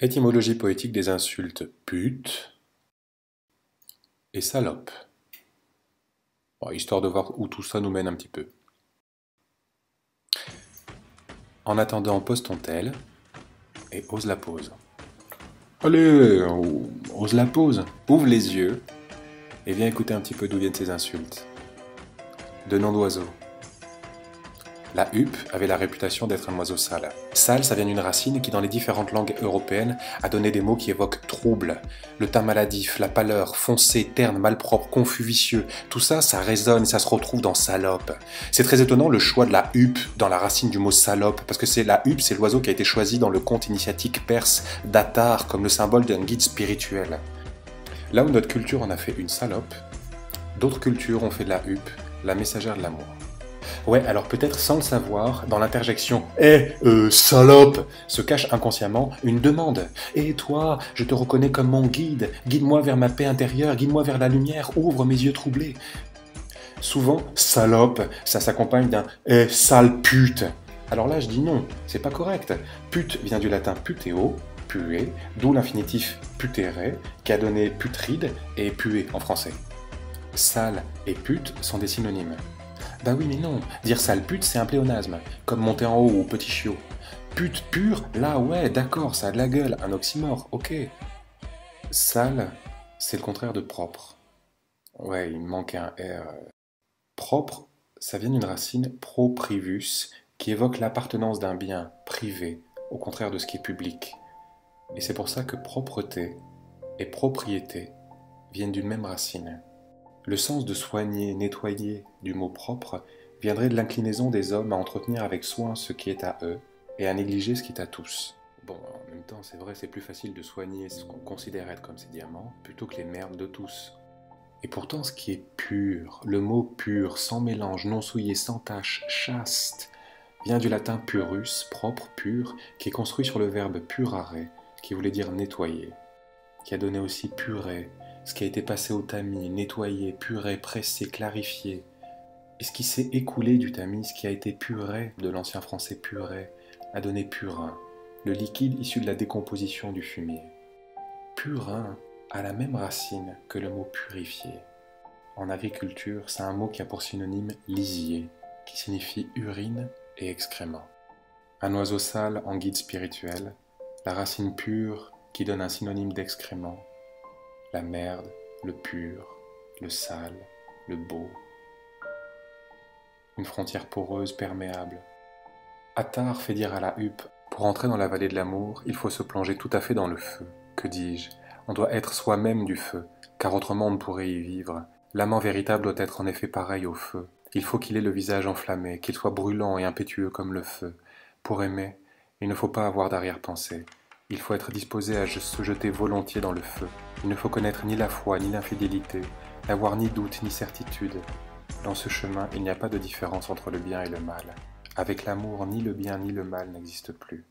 Étymologie poétique des insultes pute et salope. Bon, histoire de voir où tout ça nous mène un petit peu. En attendant, pose ton tel et ose la pose. Allez, ose la pose. Ouvre les yeux et viens écouter un petit peu d'où viennent ces insultes. De noms d'oiseaux. La huppe avait la réputation d'être un oiseau sale. Sale, ça vient d'une racine qui, dans les différentes langues européennes, a donné des mots qui évoquent trouble. Le teint maladif, la pâleur, foncé, terne, malpropre, confus, vicieux. Tout ça, ça résonne et ça se retrouve dans salope. C'est très étonnant le choix de la huppe dans la racine du mot salope, parce que la huppe, c'est l'oiseau qui a été choisi dans le conte initiatique perse d'Attar comme le symbole d'un guide spirituel. Là où notre culture en a fait une salope, d'autres cultures ont fait de la huppe la messagère de l'amour. Ouais, alors peut-être sans le savoir, dans l'interjection « salope !» se cache inconsciemment une demande. « Et toi, je te reconnais comme mon guide, guide-moi vers ma paix intérieure, guide-moi vers la lumière, ouvre mes yeux troublés. » Souvent, salope, ça s'accompagne d'un « sale pute !» Alors là, je dis non, c'est pas correct. Pute vient du latin puteo, puer, d'où l'infinitif putere, qui a donné putride et puer en français. Sale et pute sont des synonymes. Bah oui mais non, dire sale pute c'est un pléonasme, comme monter en haut ou petit chiot. Pute pure, là ouais, d'accord, ça a de la gueule, un oxymore, ok. Sale, c'est le contraire de propre. Ouais, il me manque un R. Propre, ça vient d'une racine proprivus, qui évoque l'appartenance d'un bien privé, au contraire de ce qui est public. Et c'est pour ça que propreté et propriété viennent d'une même racine. Le sens de soigner, nettoyer du mot propre viendrait de l'inclinaison des hommes à entretenir avec soin ce qui est à eux et à négliger ce qui est à tous. Bon, en même temps, c'est vrai, c'est plus facile de soigner ce qu'on considère être comme ses diamants plutôt que les merdes de tous. Et pourtant, ce qui est pur, le mot pur, sans mélange, non souillé, sans tache, chaste, vient du latin purus, propre, pur, qui est construit sur le verbe purare, qui voulait dire nettoyer, qui a donné aussi purée, ce qui a été passé au tamis, nettoyé, puré, pressé, clarifié. Et ce qui s'est écoulé du tamis, ce qui a été puré, de l'ancien français purée, a donné purin, le liquide issu de la décomposition du fumier. Purin a la même racine que le mot purifier. En agriculture, c'est un mot qui a pour synonyme lisier, qui signifie urine et excrément. Un oiseau sale en guide spirituel, la racine pure qui donne un synonyme d'excrément. La merde, le pur, le sale, le beau. Une frontière poreuse, perméable. Attar fait dire à la huppe, pour entrer dans la vallée de l'amour, il faut se plonger tout à fait dans le feu. Que dis-je? On doit être soi-même du feu, car autrement on ne pourrait y vivre. L'amant véritable doit être en effet pareil au feu. Il faut qu'il ait le visage enflammé, qu'il soit brûlant et impétueux comme le feu. Pour aimer, il ne faut pas avoir d'arrière-pensée. Il faut être disposé à se jeter volontiers dans le feu. Il ne faut connaître ni la foi, ni l'infidélité, n'avoir ni doute, ni certitude. Dans ce chemin, il n'y a pas de différence entre le bien et le mal. Avec l'amour, ni le bien ni le mal n'existent plus.